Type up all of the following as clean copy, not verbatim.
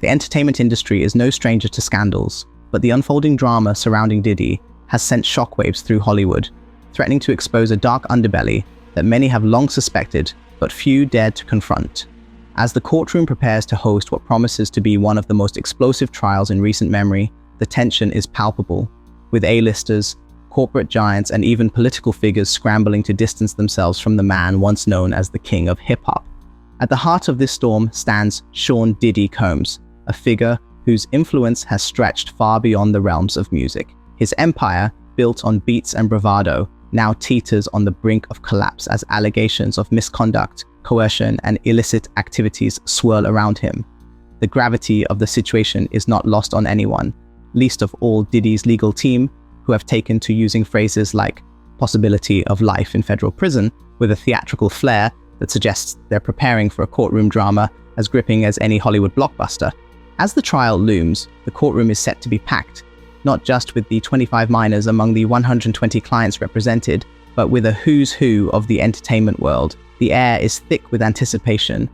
The entertainment industry is no stranger to scandals, but the unfolding drama surrounding Diddy has sent shockwaves through Hollywood, threatening to expose a dark underbelly that many have long suspected, but few dared to confront. As the courtroom prepares to host what promises to be one of the most explosive trials in recent memory, the tension is palpable, with A-listers, corporate giants, and even political figures scrambling to distance themselves from the man once known as the king of hip-hop. At the heart of this storm stands Sean "Diddy" Combs, a figure whose influence has stretched far beyond the realms of music. His empire, built on beats and bravado, now teeters on the brink of collapse as allegations of misconduct, coercion, and illicit activities swirl around him. The gravity of the situation is not lost on anyone, least of all Diddy's legal team, who have taken to using phrases like possibility of life in federal prison with a theatrical flair that suggests they're preparing for a courtroom drama as gripping as any Hollywood blockbuster. As the trial looms, the courtroom is set to be packed, not just with the 25 minors among the 120 clients represented, but with a who's who of the entertainment world. The air is thick with anticipation,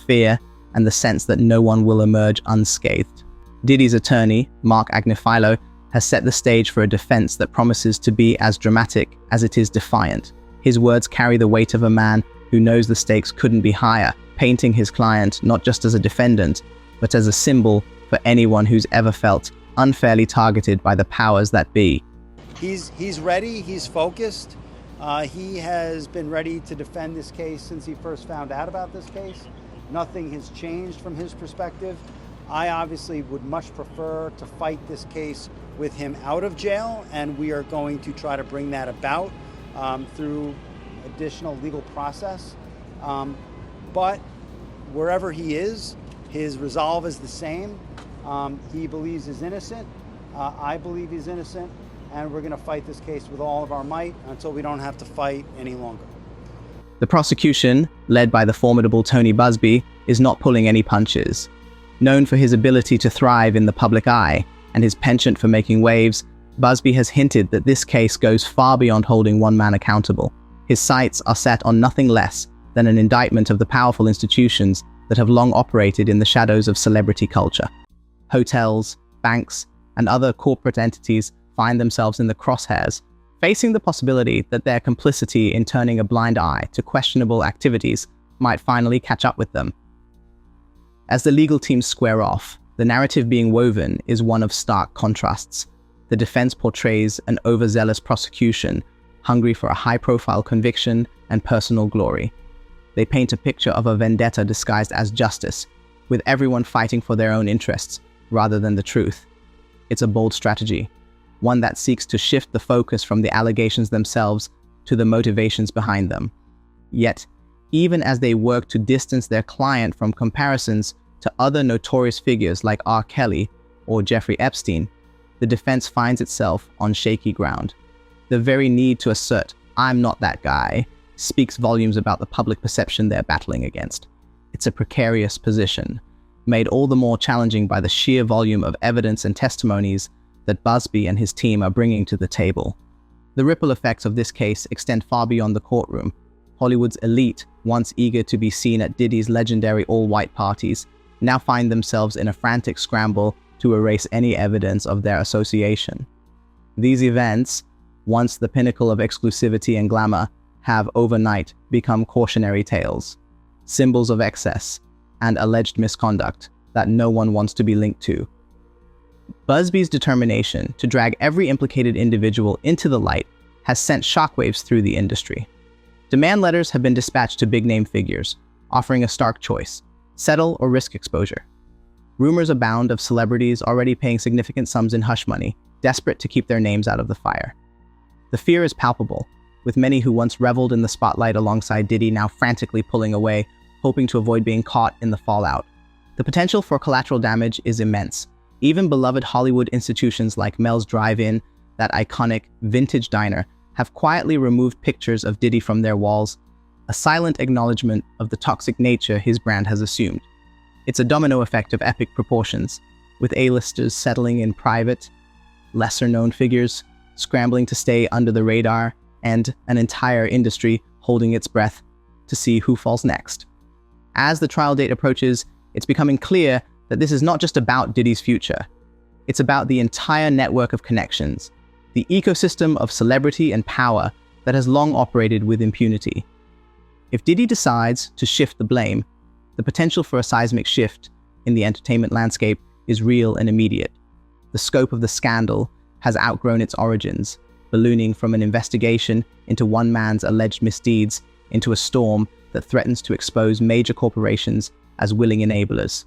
fear, and the sense that no one will emerge unscathed. Diddy's attorney, Mark Agnifilo, has set the stage for a defense that promises to be as dramatic as it is defiant. His words carry the weight of a man who knows the stakes couldn't be higher, painting his client not just as a defendant, but as a symbol for anyone who's ever felt unfairly targeted by the powers that be. He's ready, he's focused. He has been ready to defend this case since he first found out about this case. Nothing has changed from his perspective. I obviously would much prefer to fight this case with him out of jail, and we are going to try to bring that about through additional legal process. But wherever he is, his resolve is the same. He believes he's innocent. I believe he's innocent, and we're going to fight this case with all of our might until we don't have to fight any longer. The prosecution, led by the formidable Tony Busby, is not pulling any punches. Known for his ability to thrive in the public eye and his penchant for making waves, Busby has hinted that this case goes far beyond holding one man accountable. His sights are set on nothing less than an indictment of the powerful institutions that have long operated in the shadows of celebrity culture. Hotels, banks, and other corporate entities find themselves in the crosshairs, facing the possibility that their complicity in turning a blind eye to questionable activities might finally catch up with them. As the legal teams square off, the narrative being woven is one of stark contrasts. The defense portrays an overzealous prosecution, hungry for a high-profile conviction and personal glory. They paint a picture of a vendetta disguised as justice, with everyone fighting for their own interests rather than the truth. It's a bold strategy, one that seeks to shift the focus from the allegations themselves to the motivations behind them. Yet, even as they work to distance their client from comparisons to other notorious figures like R. Kelly or Jeffrey Epstein, the defense finds itself on shaky ground. The very need to assert, "I'm not that guy," speaks volumes about the public perception they're battling against. It's a precarious position, made all the more challenging by the sheer volume of evidence and testimonies that Busby and his team are bringing to the table. The ripple effects of this case extend far beyond the courtroom. Hollywood's elite, once eager to be seen at Diddy's legendary all-white parties, now find themselves in a frantic scramble to erase any evidence of their association. These events, once the pinnacle of exclusivity and glamour, have overnight become cautionary tales, symbols of excess and alleged misconduct that no one wants to be linked to. Busby's determination to drag every implicated individual into the light has sent shockwaves through the industry. Demand letters have been dispatched to big-name figures, offering a stark choice: settle or risk exposure. Rumors abound of celebrities already paying significant sums in hush money, desperate to keep their names out of the fire. The fear is palpable, with many who once reveled in the spotlight alongside Diddy now frantically pulling away, hoping to avoid being caught in the fallout. The potential for collateral damage is immense. Even beloved Hollywood institutions like Mel's Drive-In, that iconic vintage diner, have quietly removed pictures of Diddy from their walls, a silent acknowledgement of the toxic nature his brand has assumed. It's a domino effect of epic proportions, with A-listers settling in private, lesser-known figures scrambling to stay under the radar, and an entire industry holding its breath to see who falls next. As the trial date approaches, it's becoming clear that this is not just about Diddy's future. It's about the entire network of connections, the ecosystem of celebrity and power that has long operated with impunity. If Diddy decides to shift the blame, the potential for a seismic shift in the entertainment landscape is real and immediate. The scope of the scandal has outgrown its origins, ballooning from an investigation into one man's alleged misdeeds into a storm that threatens to expose major corporations as willing enablers.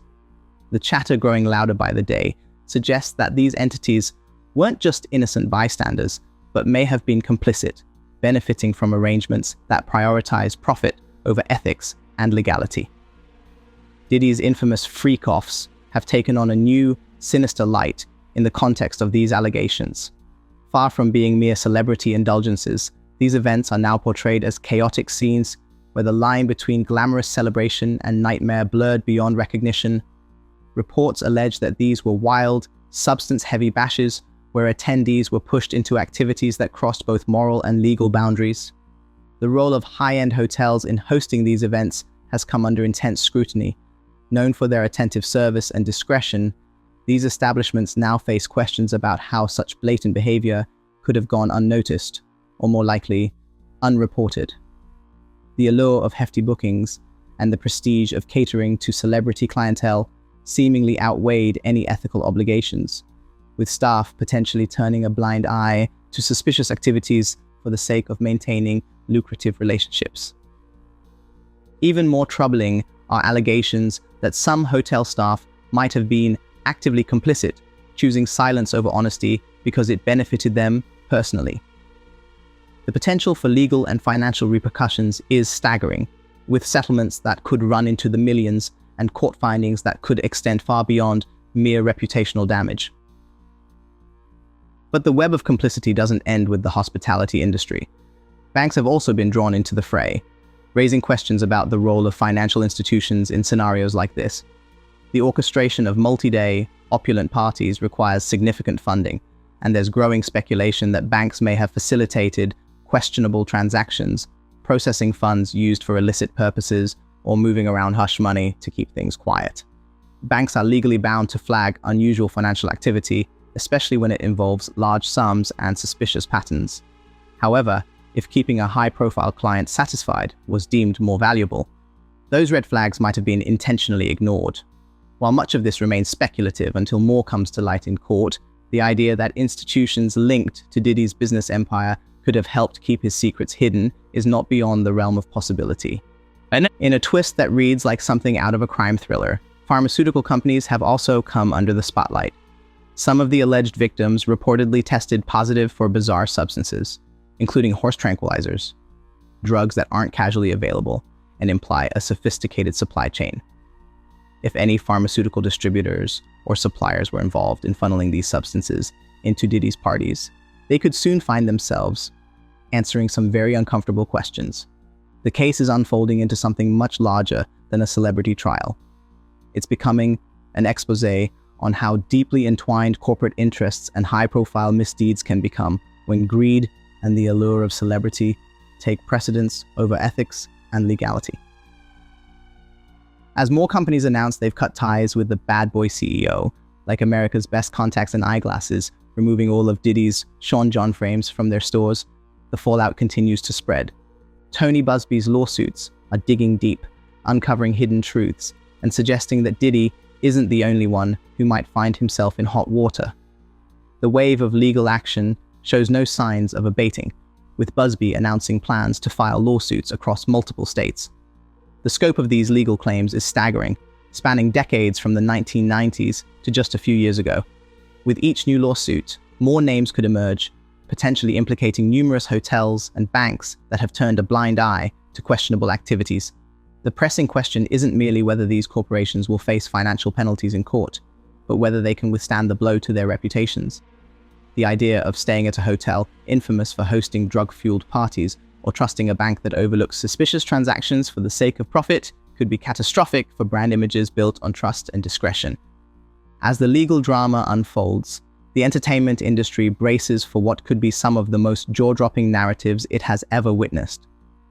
The chatter growing louder by the day suggests that these entities weren't just innocent bystanders, but may have been complicit, benefiting from arrangements that prioritize profit over ethics and legality. Diddy's infamous freak-offs have taken on a new, sinister light in the context of these allegations. Far from being mere celebrity indulgences, these events are now portrayed as chaotic scenes where the line between glamorous celebration and nightmare blurred beyond recognition. Reports allege that these were wild, substance-heavy bashes where attendees were pushed into activities that crossed both moral and legal boundaries. The role of high-end hotels in hosting these events has come under intense scrutiny. Known for their attentive service and discretion, these establishments now face questions about how such blatant behavior could have gone unnoticed, or more likely, unreported. The allure of hefty bookings and the prestige of catering to celebrity clientele seemingly outweighed any ethical obligations, with staff potentially turning a blind eye to suspicious activities for the sake of maintaining lucrative relationships. Even more troubling are allegations that some hotel staff might have been actively complicit, choosing silence over honesty because it benefited them personally. The potential for legal and financial repercussions is staggering, with settlements that could run into the millions and court findings that could extend far beyond mere reputational damage. But the web of complicity doesn't end with the hospitality industry. Banks have also been drawn into the fray, raising questions about the role of financial institutions in scenarios like this. The orchestration of multi-day, opulent parties requires significant funding, and there's growing speculation that banks may have facilitated questionable transactions, processing funds used for illicit purposes, or moving around hush money to keep things quiet. Banks are legally bound to flag unusual financial activity, especially when it involves large sums and suspicious patterns. However, if keeping a high-profile client satisfied was deemed more valuable, those red flags might have been intentionally ignored. While much of this remains speculative until more comes to light in court, the idea that institutions linked to Diddy's business empire could have helped keep his secrets hidden is not beyond the realm of possibility. In a twist that reads like something out of a crime thriller, pharmaceutical companies have also come under the spotlight. Some of the alleged victims reportedly tested positive for bizarre substances, including horse tranquilizers, drugs that aren't casually available and imply a sophisticated supply chain. If any pharmaceutical distributors or suppliers were involved in funneling these substances into Diddy's parties, they could soon find themselves answering some very uncomfortable questions. The case is unfolding into something much larger than a celebrity trial. It's becoming an expose on how deeply entwined corporate interests and high-profile misdeeds can become when greed and the allure of celebrity take precedence over ethics and legality. As more companies announce they've cut ties with the bad boy CEO, like America's Best Contacts and Eyeglasses, removing all of Diddy's Sean John frames from their stores, the fallout continues to spread. Tony Busby's lawsuits are digging deep, uncovering hidden truths, and suggesting that Diddy isn't the only one who might find himself in hot water. The wave of legal action shows no signs of abating, with Busby announcing plans to file lawsuits across multiple states. The scope of these legal claims is staggering, spanning decades from the 1990s to just a few years ago. With each new lawsuit, more names could emerge, potentially implicating numerous hotels and banks that have turned a blind eye to questionable activities. The pressing question isn't merely whether these corporations will face financial penalties in court, but whether they can withstand the blow to their reputations. The idea of staying at a hotel infamous for hosting drug-fueled parties or trusting a bank that overlooks suspicious transactions for the sake of profit could be catastrophic for brand images built on trust and discretion. As the legal drama unfolds, the entertainment industry braces for what could be some of the most jaw-dropping narratives it has ever witnessed.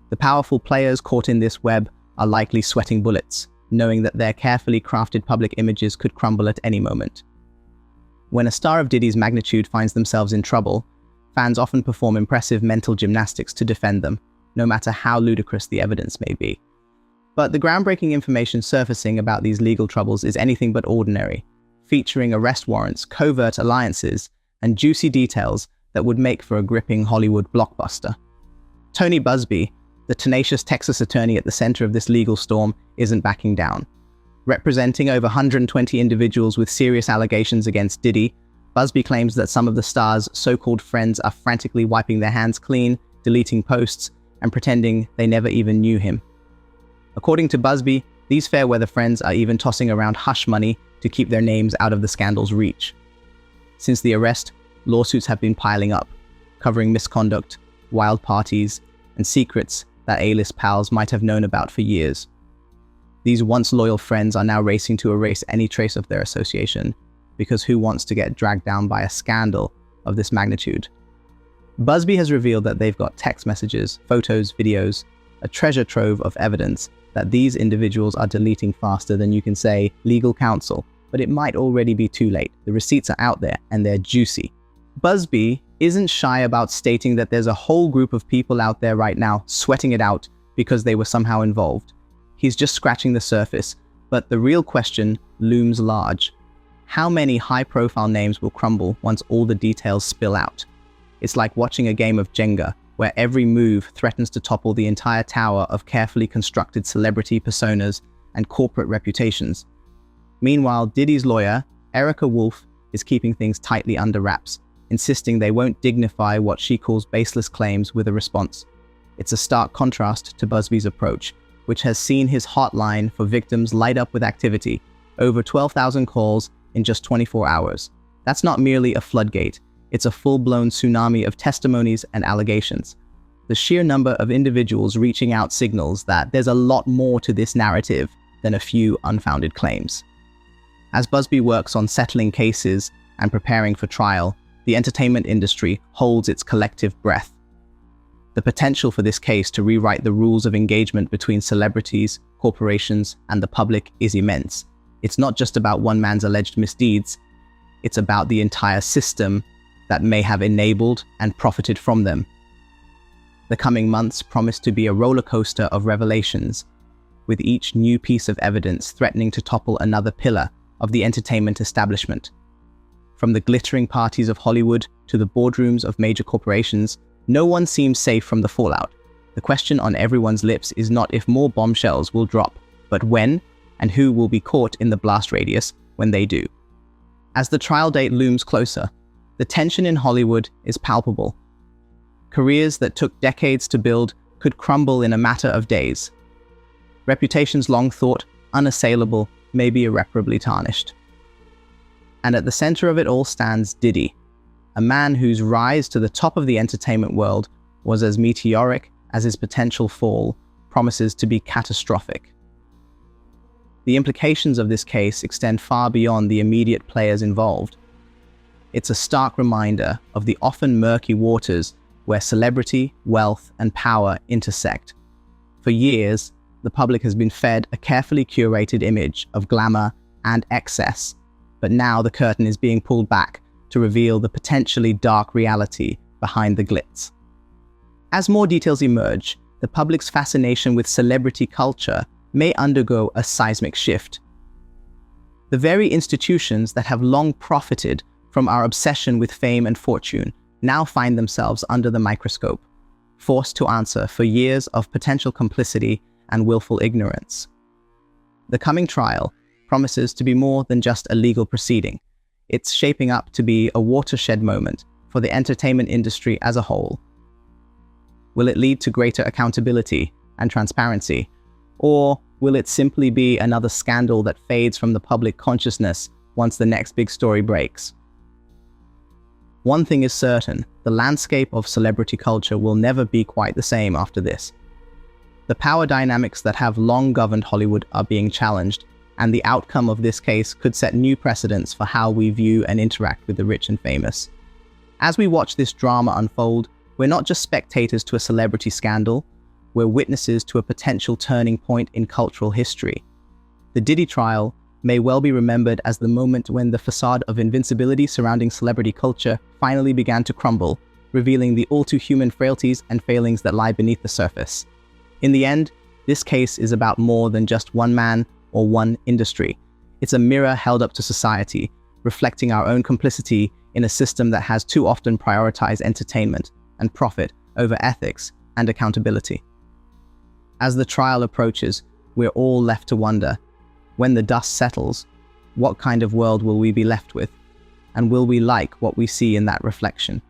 The powerful players caught in this web are likely sweating bullets, knowing that their carefully crafted public images could crumble at any moment. When a star of Diddy's magnitude finds themselves in trouble, fans often perform impressive mental gymnastics to defend them, no matter how ludicrous the evidence may be. But the groundbreaking information surfacing about these legal troubles is anything but ordinary, featuring arrest warrants, covert alliances, and juicy details that would make for a gripping Hollywood blockbuster. Tony Busby, the tenacious Texas attorney at the center of this legal storm, isn't backing down. Representing over 120 individuals with serious allegations against Diddy, Busby claims that some of the star's so-called friends are frantically wiping their hands clean, deleting posts, and pretending they never even knew him. According to Busby, these fair-weather friends are even tossing around hush money to keep their names out of the scandal's reach. Since the arrest, lawsuits have been piling up, covering misconduct, wild parties, and secrets that A-list pals might have known about for years. These once loyal friends are now racing to erase any trace of their association, because who wants to get dragged down by a scandal of this magnitude? Busby has revealed that they've got text messages, photos, videos, a treasure trove of evidence that these individuals are deleting faster than you can say legal counsel, but it might already be too late. The receipts are out there and they're juicy. Busby isn't shy about stating that there's a whole group of people out there right now sweating it out because they were somehow involved. He's just scratching the surface, but the real question looms large. How many high-profile names will crumble once all the details spill out? It's like watching a game of Jenga, where every move threatens to topple the entire tower of carefully constructed celebrity personas and corporate reputations. Meanwhile, Diddy's lawyer, Erica Wolf, is keeping things tightly under wraps, insisting they won't dignify what she calls baseless claims with a response. It's a stark contrast to Busby's approach, which has seen his hotline for victims light up with activity, over 12,000 calls in just 24 hours. That's not merely a floodgate, it's a full-blown tsunami of testimonies and allegations. The sheer number of individuals reaching out signals that there's a lot more to this narrative than a few unfounded claims. As Busby works on settling cases and preparing for trial, the entertainment industry holds its collective breath. The potential for this case to rewrite the rules of engagement between celebrities, corporations, and the public is immense. It's not just about one man's alleged misdeeds, it's about the entire system that may have enabled and profited from them. The coming months promise to be a roller coaster of revelations, with each new piece of evidence threatening to topple another pillar of the entertainment establishment. From the glittering parties of Hollywood to the boardrooms of major corporations, no one seems safe from the fallout. The question on everyone's lips is not if more bombshells will drop, but when and who will be caught in the blast radius when they do. As the trial date looms closer, the tension in Hollywood is palpable. Careers that took decades to build could crumble in a matter of days. Reputations long thought unassailable may be irreparably tarnished. And at the center of it all stands Diddy, a man whose rise to the top of the entertainment world was as meteoric as his potential fall promises to be catastrophic. The implications of this case extend far beyond the immediate players involved. It's a stark reminder of the often murky waters where celebrity, wealth, and power intersect. For years, the public has been fed a carefully curated image of glamour and excess, but now the curtain is being pulled back to reveal the potentially dark reality behind the glitz. As more details emerge, the public's fascination with celebrity culture may undergo a seismic shift. The very institutions that have long profited from our obsession with fame and fortune now find themselves under the microscope, forced to answer for years of potential complicity and willful ignorance. The coming trial promises to be more than just a legal proceeding. It's shaping up to be a watershed moment for the entertainment industry as a whole. Will it lead to greater accountability and transparency? Or will it simply be another scandal that fades from the public consciousness once the next big story breaks? One thing is certain, the landscape of celebrity culture will never be quite the same after this. The power dynamics that have long governed Hollywood are being challenged, and the outcome of this case could set new precedents for how we view and interact with the rich and famous. As we watch this drama unfold, we're not just spectators to a celebrity scandal, we're witnesses to a potential turning point in cultural history. The Diddy trial may well be remembered as the moment when the facade of invincibility surrounding celebrity culture finally began to crumble, revealing the all-too-human frailties and failings that lie beneath the surface. In the end, this case is about more than just one man or one industry. It's a mirror held up to society, reflecting our own complicity in a system that has too often prioritized entertainment and profit over ethics and accountability. As the trial approaches, we're all left to wonder, when the dust settles, what kind of world will we be left with? And will we like what we see in that reflection?